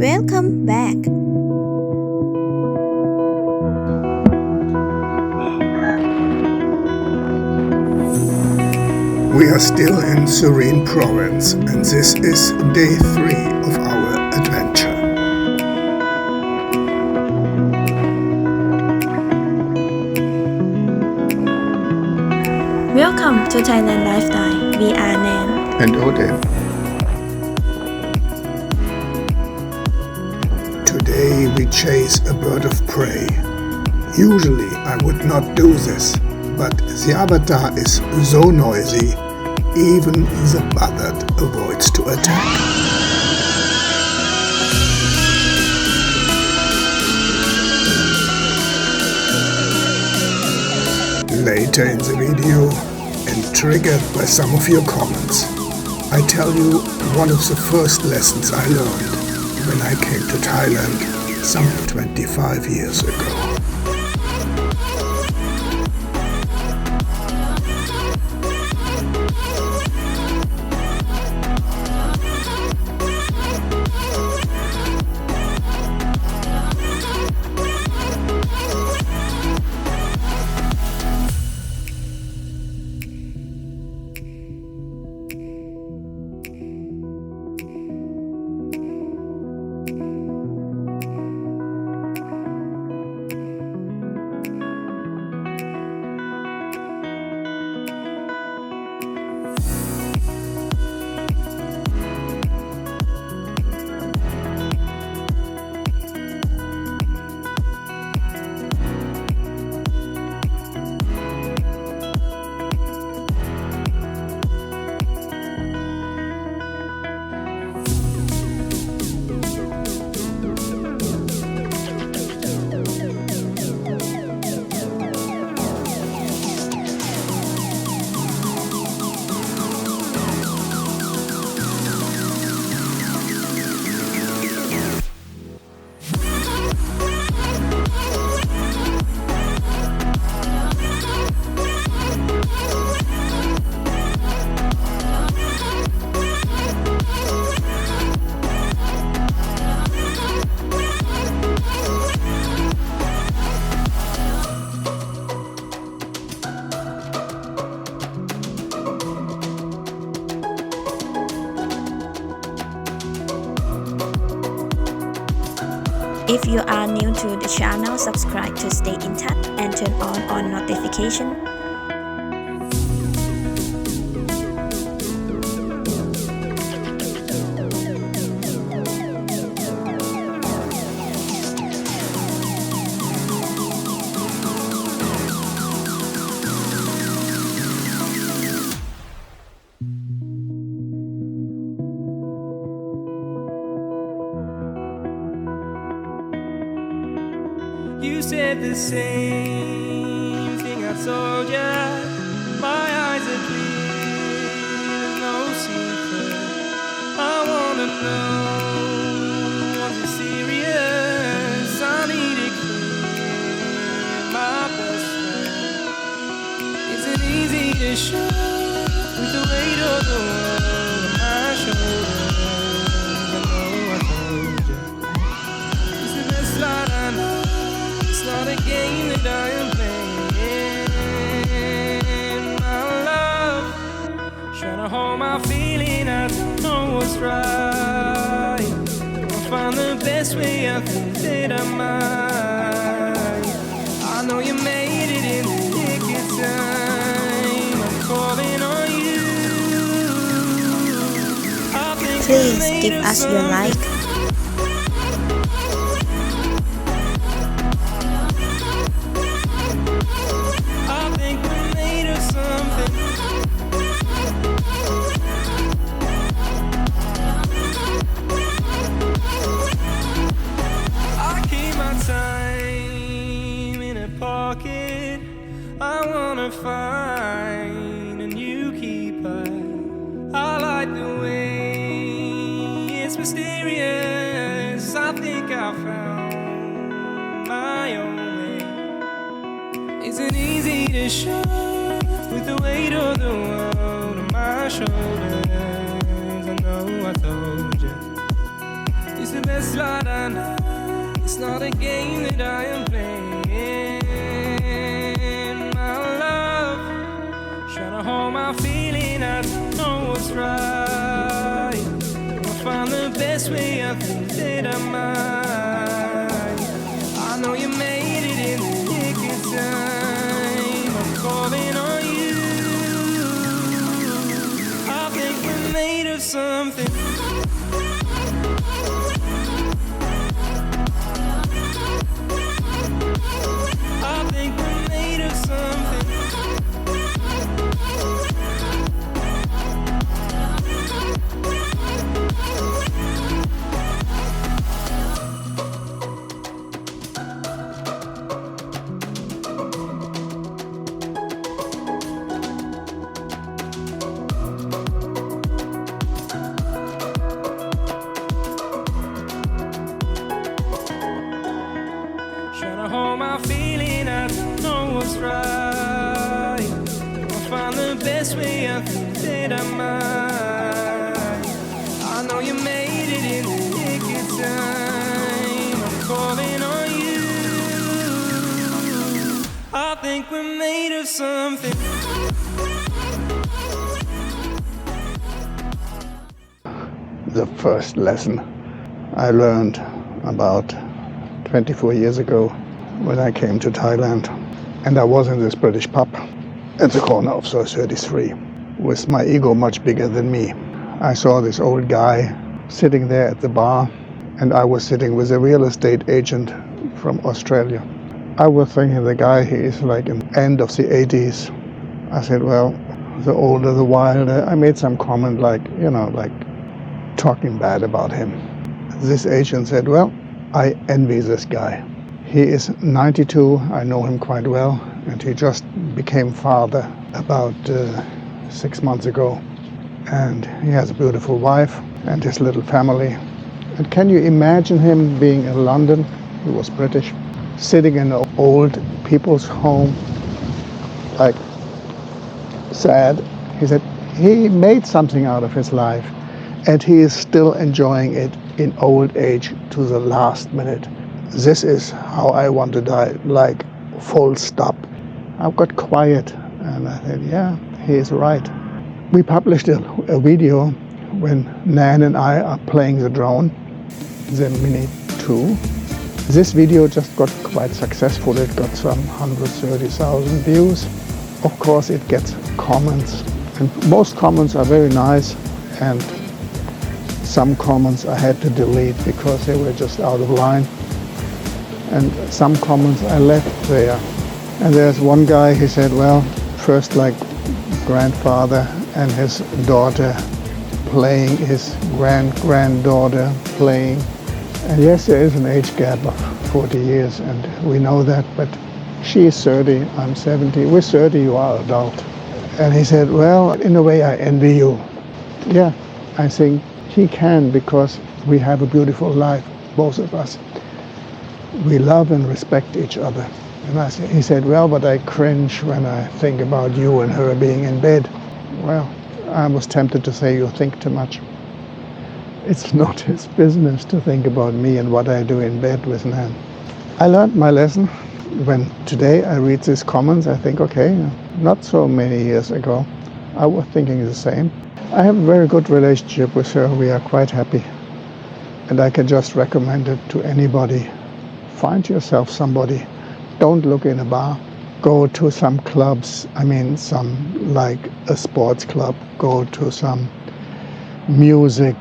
Welcome back. We are still in Surin Province, and this is day 3 of our adventure. Welcome to Thailand Lifestyle. We are Nann And Odin. Today we chase a bird of prey. Usually I would not do this, but Dji Avata is so noisy, even the buzzard avoids to attack. Later in the video, and triggered by some of your comments, I tell you one of the first lessons I learned when I came to Thailand some 25 years ago. If you are new to the channel, subscribe to stay in touch and turn on notification. You said the same thing I told ya. My eyes are clear, no secret. I wanna know, was it serious? I need it clear, my best friend. Is it easy to show with the weight of the world on my shoulders? I know I told ya. It's the best lie I know. It's not a game that I am playing. My love, trying to hold my feeling. I don't know what's right. I'll find the best way. I think that I might. I know you made it in the nick of time. I'm calling on you. I think Please give us your like. I wanna find a new keeper. I like the way it's mysterious. I think I found my own way. Isn't easy to show with the weight of the world on my shoulders. I know I told you. It's the best slide I know. It's not a game that I am playing. My love, trying to hold my feeling. I don't know what's right. I'll find the best way. I think that I might. I know you made it in the nick of time. I'm calling on you. I think we're made of something. I think we're made of something. Trying to hold my feeling, I don't know what's right. I'll find the best way, I think that I might. I know you made it in the nick of time. I'm calling on you. I think we're made of something. The first lesson I learned about 24 years ago when I came to Thailand, and I was in this British pub at the corner of Source 33 with my ego much bigger than me. I saw this old guy sitting there at the bar, and I was sitting with a real estate agent from Australia. I was thinking the guy, he is like in the end of the 80s. I said, well, the older the wilder. I made some comment like talking bad about him. This agent said, well, I envy this guy. He is 92, I know him quite well, and he just became father about 6 months ago. And he has a beautiful wife and his little family. And can you imagine him being in London? He was British, sitting in an old people's home, like sad. He said he made something out of his life, and he is still enjoying it in old age to the last minute. This is how I want to die, like full stop. I got quiet and I said, yeah, he is right. We published a video when Nann and I are playing the drone, the Mini 2. This video just got quite successful. It got some 130,000 views. Of course it gets comments, and most comments are very nice, and some comments I had to delete because they were just out of line. And some comments I left there. And there's one guy, he said, well, first like grandfather and his daughter playing, his granddaughter playing. And yes, there is an age gap of 40 years, and we know that, but she is 30, I'm 70. With 30, you are adult. And he said, well, in a way, I envy you. Yeah, I think he can, because we have a beautiful life, both of us. We love and respect each other. And he said, well, but I cringe when I think about you and her being in bed. Well, I was tempted to say you think too much. It's not his business to think about me and what I do in bed with Nann. I learned my lesson when today I read these comments. I think, okay, not so many years ago, I was thinking the same. I have a very good relationship with her. We are quite happy. And I can just recommend it to anybody. Find yourself somebody. Don't look in a bar. Go to some clubs. I mean, some like a sports club. Go to some music,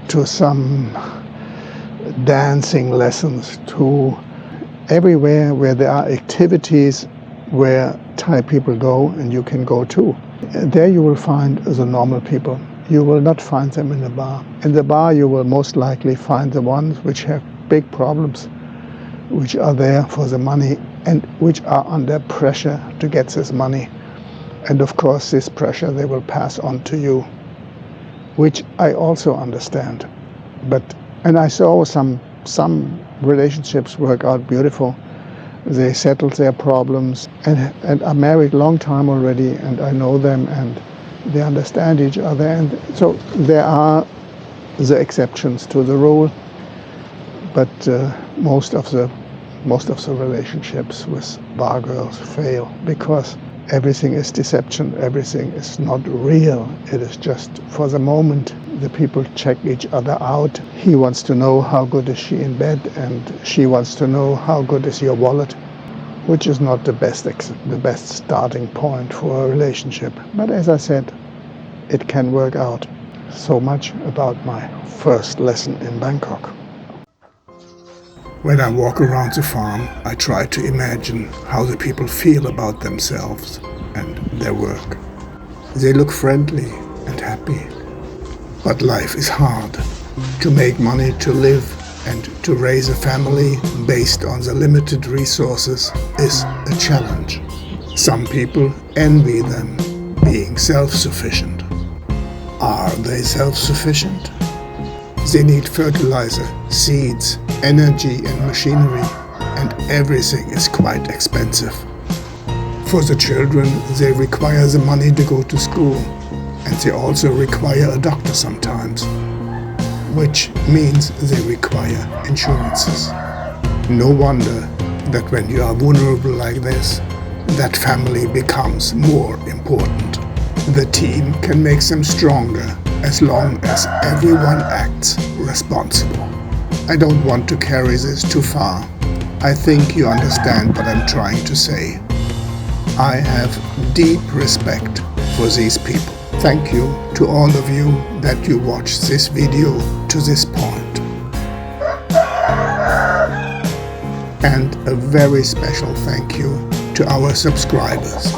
to some dancing lessons, to everywhere where there are activities where Thai people go, and you can go too. There you will find the normal people. You will not find them in the bar. In the bar you will most likely find the ones which have big problems, which are there for the money and which are under pressure to get this money. And of course this pressure they will pass on to you, which I also understand. And I saw some relationships work out beautiful. They settled their problems and are married long time already, and I know them and they understand each other. And so there are the exceptions to the rule. But most of the relationships with bar girls fail because everything is deception, everything is not real. It is just for the moment. The people check each other out. He wants to know how good is she in bed, and she wants to know how good is your wallet, which is not the best starting point for a relationship. But as I said, it can work out. So much about my first lesson in Bangkok. When I walk around the farm, I try to imagine how the people feel about themselves and their work. They look friendly and happy. But life is hard. To make money to live and to raise a family based on the limited resources is a challenge. Some people envy them being self-sufficient. Are they self-sufficient? They need fertilizer, seeds, energy and machinery, and everything is quite expensive. For the children, they require the money to go to school, and they also require a doctor sometimes, which means they require insurances. No wonder that when you are vulnerable like this, that family becomes more important. The team can make them stronger as long as everyone acts responsible. I don't want to carry this too far. I think you understand what I'm trying to say. I have deep respect for these people. Thank you to all of you that you watched this video to this point. And a very special thank you to our subscribers.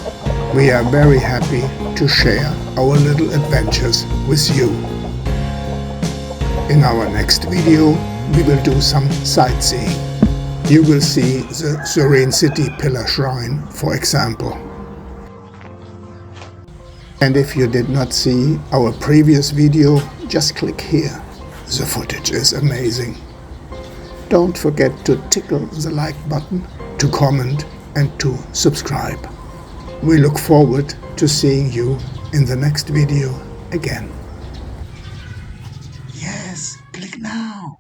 We are very happy to share our little adventures with you. In our next video, we will do some sightseeing. You will see the Surin City Pillar Shrine, for example. And if you did not see our previous video, just click here. The footage is amazing. Don't forget to tickle the like button, to comment and to subscribe. We look forward to seeing you in the next video again. Yes, click now.